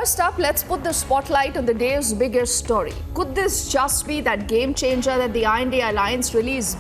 First up, let's put the spotlight on the day's biggest story. Could this just be that game changer that the I.N.D.I alliance really is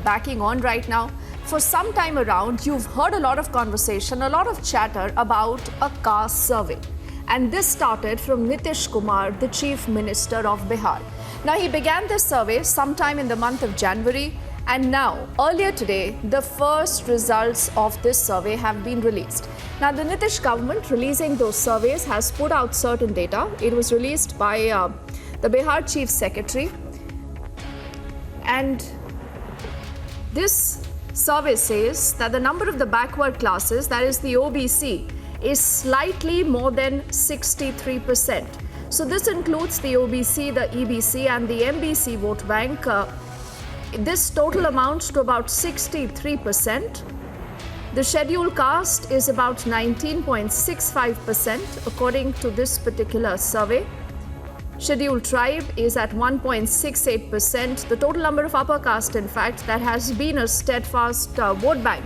backing on right now? For some time around, you've heard a lot of conversation, a lot of chatter about a caste survey. And this started from Nitish Kumar, the Chief Minister of Bihar. Now, he began this survey sometime in the month of January. And now, earlier today, the first results of this survey have been released. Now, the Nitish government releasing those surveys has put out certain data. It was released by the Bihar Chief Secretary. And this survey says that the number of the backward classes, that is the OBC, is slightly more than 63%. So this includes the OBC, the EBC and the MBC vote bank. This total amounts to about 63%. The scheduled caste is about 19.65% according to this particular survey. Scheduled tribe is at 1.68%. The total number of upper caste, in fact, that has been a steadfast vote bank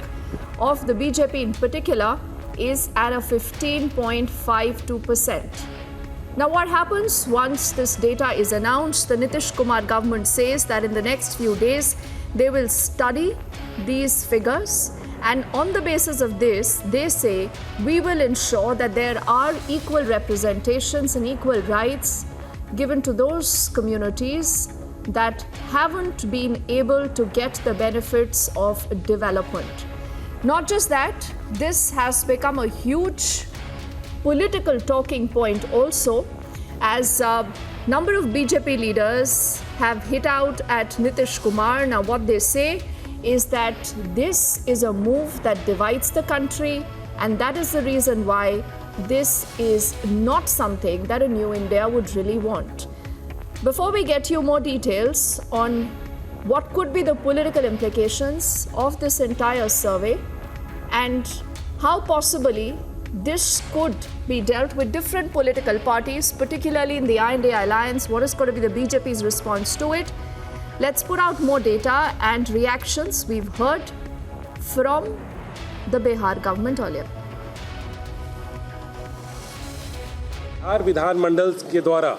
of the BJP in particular is at a 15.52%. Now, what happens once this data is announced? The Nitish Kumar government says that in the next few days, they will study these figures. And on the basis of this, they say, we will ensure that there are equal representations and equal rights given to those communities that haven't been able to get the benefits of development. Not just that, this has become a huge political talking point also, as a number of BJP leaders have hit out at Nitish Kumar. Now, what they say is that this is a move that divides the country, and that is the reason why this is not something that a new India would really want. Before we get you more details on what could be the political implications of this entire survey and how possibly this could be dealt with different political parties, particularly in the I.N.D.I alliance, what is going to be the BJP's response to it? Let's put out more data and reactions we've heard from the Bihar government earlier. Bihar विधानमंडल के द्वारा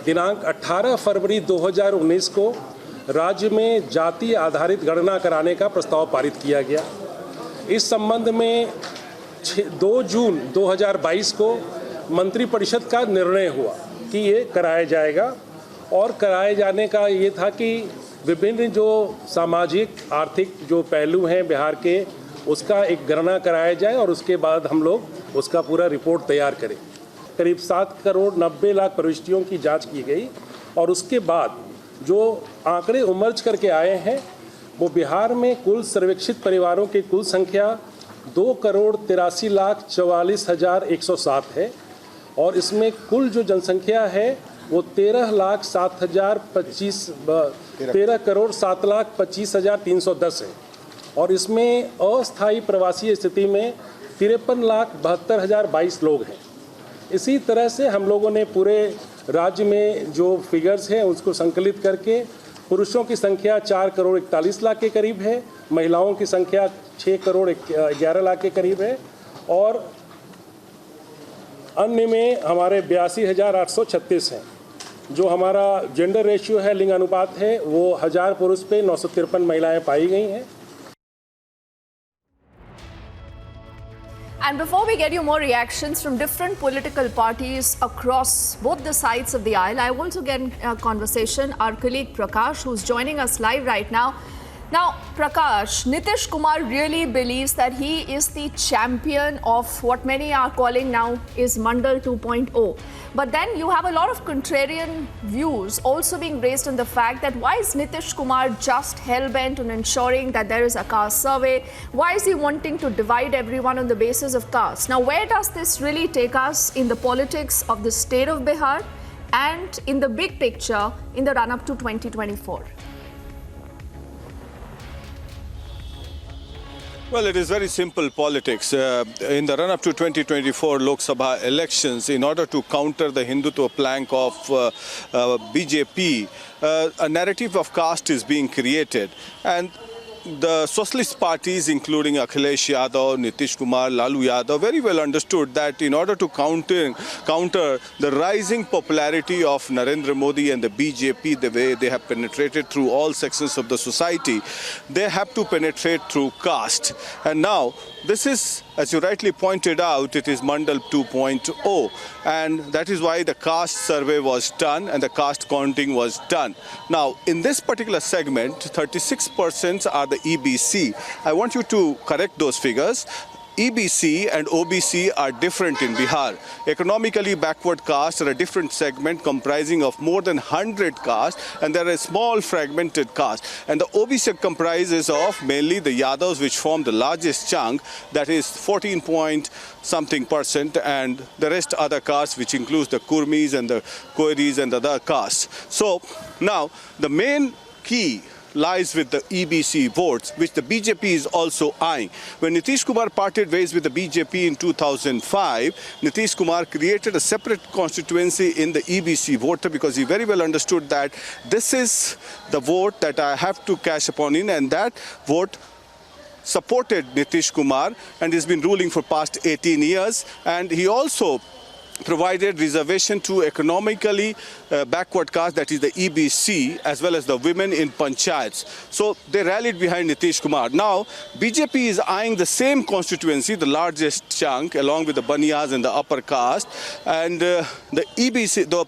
दिनांक 18 फरवरी 2019 को राज्य में जाति आधारित गणना कराने का प्रस्ताव पारित किया गया। इस संबंध में 2 जून 2022 को मंत्रिपरिषद का निर्णय हुआ कि ये कराया जाएगा, और कराए जाने का ये था कि विभिन्न जो सामाजिक आर्थिक जो पहलू हैं बिहार के, उसका एक गणना कराया जाए और उसके बाद हम लोग उसका पूरा रिपोर्ट तैयार करें। करीब 7 करोड़ 90 लाख प्रविष्टियों की जांच की गई, और उसके बाद जो आंकड़े उमर्ज करके आए हैं वो बिहार में कुल सर्वेक्षित परिवारों की कुल संख्या 2,83,44,107 है, और इसमें कुल जो जनसंख्या है वो 13,07,25,310 है, और इसमें अस्थायी प्रवासी स्थिति में 53,72,022 लोग हैं। इसी तरह से हम लोगों ने पूरे राज्य में जो फिगर्स हैं उसको संकलित करके पुरुषों की संख्या 4 करोड़ 41 लाख के करीब है, महिलाओं की संख्या 6 करोड़ 11 लाख के करीब है, और अन्य में हमारे 82,836 हैं। जो हमारा जेंडर रेशियो है, लिंग अनुपात है, वो 1000 पुरुष पे 953 महिलाएं पाई गई हैं। And before we get you more reactions from different political parties across both the sides of the aisle, I also get a conversation, our colleague Prakash, who's joining us live right now. Now, Prakash, Nitish Kumar really believes that he is the champion of what many are calling now is Mandal 2.0. But then you have a lot of contrarian views also being raised on the fact that why is Nitish Kumar just hell-bent on ensuring that there is a caste survey? Why is he wanting to divide everyone on the basis of caste? Now, where does this really take us in the politics of the state of Bihar and in the big picture in the run-up to 2024? Well, it is very simple politics. In the run-up to 2024 Lok Sabha elections, in order to counter the Hindutva plank of BJP, a narrative of caste is being created. And the socialist parties, including Akhilesh Yadav, Nitish Kumar, Lalu Yadav, very well understood that in order to counter the rising popularity of Narendra Modi and the BJP, the way they have penetrated through all sections of the society, they have to penetrate through caste. And now, this is, as you rightly pointed out, it is Mandal 2.0, and that is why the caste survey was done and the caste counting was done. Now, in this particular segment, 36% are the EBC. I want you to correct those figures. EBC and OBC are different in Bihar. Economically backward castes are a different segment comprising of more than 100 castes, and there are small fragmented castes. And the OBC comprises of mainly the Yadavs, which form the largest chunk, that is 14 point something percent, and the rest other castes, which includes the Kurmis and the Koiris and the other castes. So now the main key lies with the EBC votes, which the BJP is also eyeing. When Nitish Kumar parted ways with the BJP in 2005, Nitish Kumar created a separate constituency in the EBC voter because he very well understood that this is the vote that I have to cash upon in, and that vote supported Nitish Kumar and has been ruling for past 18 years. And he also provided reservation to economically backward caste, that is the EBC, as well as the women in panchayats. So they rallied behind Nitish Kumar. Now, BJP is eyeing the same constituency, the largest chunk, along with the Baniyas and the upper caste. And the EBC, the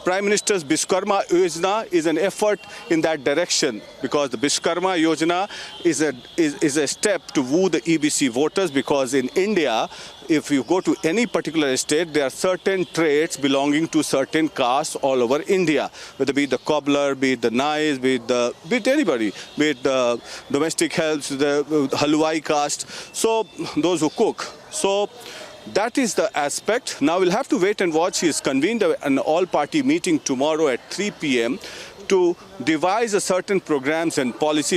Prime Minister's Bishkarma Yojana is an effort in that direction, because the Bishkarma Yojana is a step to woo the EBC voters, because in India, if you go to any particular state, there are certain traits belonging to certain castes all over India, whether it be the cobbler, be it the nais, be it anybody, be it the domestic helps, the halwai caste, so those who cook. So that is the aspect. Now we'll have to wait and watch. He has convened an all-party meeting tomorrow at 3 p.m. to devise a certain programs and policy.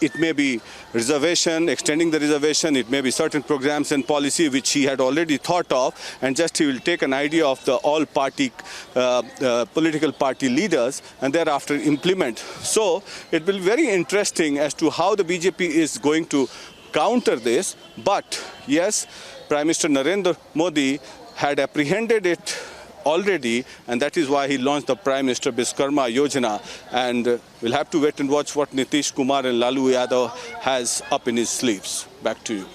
It may be reservation, extending the reservation, it may be certain programs and policy which he had already thought of, and just he will take an idea of the all-party political party leaders and thereafter implement. So it will be very interesting as to how the BJP is going to counter this. But yes, Prime Minister Narendra Modi had apprehended it already, and that is why he launched the Prime Minister Bishkarma Yojana. And we'll have to wait and watch what Nitish Kumar and Lalu Yadav has up in his sleeves. Back to you.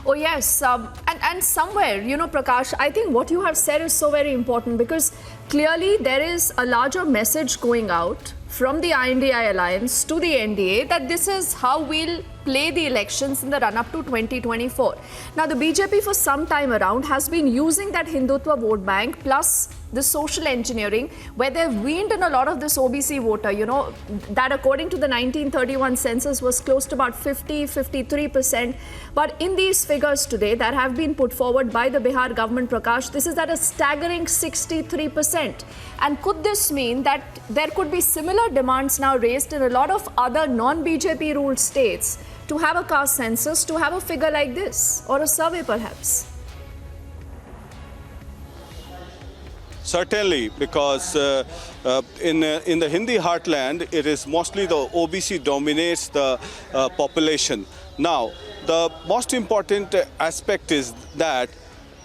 Oh yes, and somewhere, Prakash, I think what you have said is so very important, because clearly there is a larger message going out from the I.N.D.I alliance to the NDA that this is how we'll play the elections in the run-up to 2024. Now, the BJP for some time around has been using that Hindutva vote bank plus the social engineering, where they've weaned in a lot of this OBC voter, that according to the 1931 census was close to about 53%. But in these figures today that have been put forward by the Bihar government, Prakash, this is at a staggering 63%. And could this mean that there could be similar demands now raised in a lot of other non-BJP ruled states to have a caste census, to have a figure like this, or a survey perhaps? Certainly, because in the Hindi heartland, it is mostly the OBC dominates the population. Now, the most important aspect is that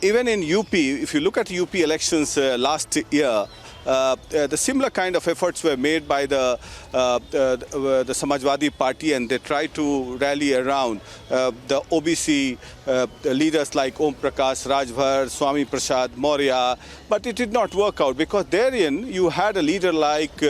even in UP, if you look at UP elections last year, the similar kind of efforts were made by the Samajwadi Party, and they tried to rally around the OBC leaders like Om Prakash Rajbhar, Swami Prasad Maurya, but it did not work out, because therein you had a leader like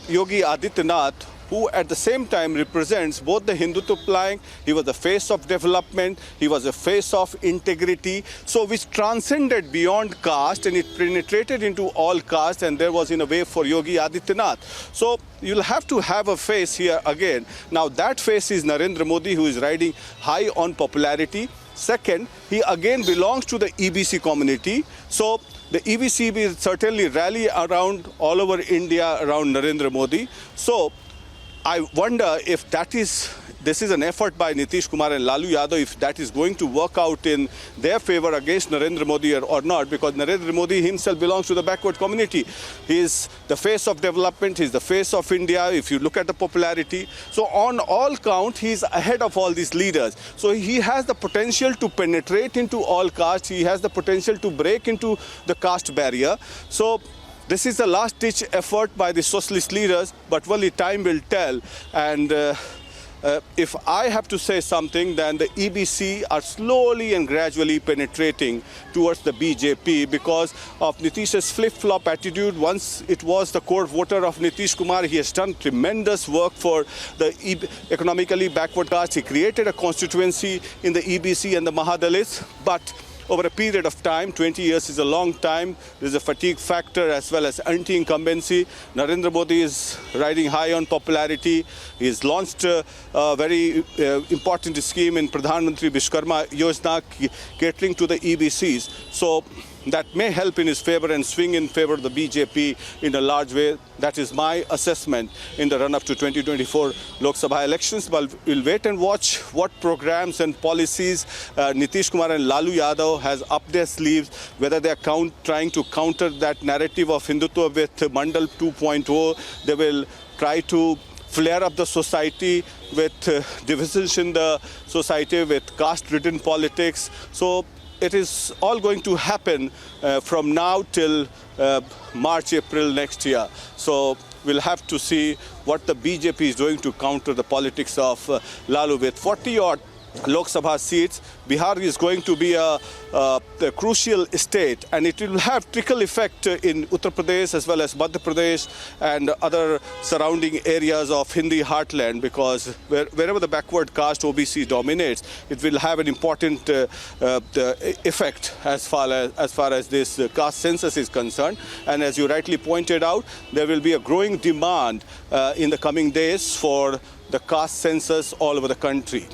Yogi Adityanath, who at the same time represents both the Hindutva plank. He was the face of development, he was the face of integrity, so which transcended beyond caste, and it penetrated into all castes, and there was in a way for Yogi Adityanath. So you'll have to have a face here again. Now that face is Narendra Modi, who is riding high on popularity. Second, he again belongs to the EBC community. So the EBC will certainly rally around all over India around Narendra Modi. So I wonder if that is this is an effort by Nitish Kumar and Lalu Yadav, if that is going to work out in their favor against Narendra Modi or not, because Narendra Modi himself belongs to the backward community. He is the face of development, he is the face of India, if you look at the popularity. So on all count, he is ahead of all these leaders. So he has the potential to penetrate into all castes, he has the potential to break into the caste barrier. So this is the last-ditch effort by the socialist leaders, but only time will tell. And if I have to say something, then the EBC are slowly and gradually penetrating towards the BJP because of Nitish's flip-flop attitude. Once it was the core voter of Nitish Kumar, he has done tremendous work for the economically backward caste. He created a constituency in the EBC and the Mahadalits, but over a period of time, 20 years is a long time, there's a fatigue factor as well as anti-incumbency. Narendra Modi is riding high on popularity. He's launched a very important scheme in Pradhan Mantri Vishwakarma Yojana catering to the EBCs. So that may help in his favor and swing in favor of the BJP in a large way. That is my assessment in the run-up to 2024 Lok Sabha elections. But we'll wait and watch what programs and policies Nitish Kumar and Lalu Yadav has up their sleeves, whether they are trying to counter that narrative of Hindutva with Mandal 2.0. They will try to flare up the society with divisions in the society, with caste-ridden politics. So it is all going to happen from now till March, April next year. So we'll have to see what the BJP is doing to counter the politics of Lalu. With 40-odd Lok Sabha seats, Bihar is going to be a crucial state, and it will have trickle effect in Uttar Pradesh as well as Madhya Pradesh and other surrounding areas of Hindi heartland, because wherever the backward caste OBC dominates, it will have an important effect as far as this caste census is concerned. And as you rightly pointed out, there will be a growing demand in the coming days for the caste census all over the country.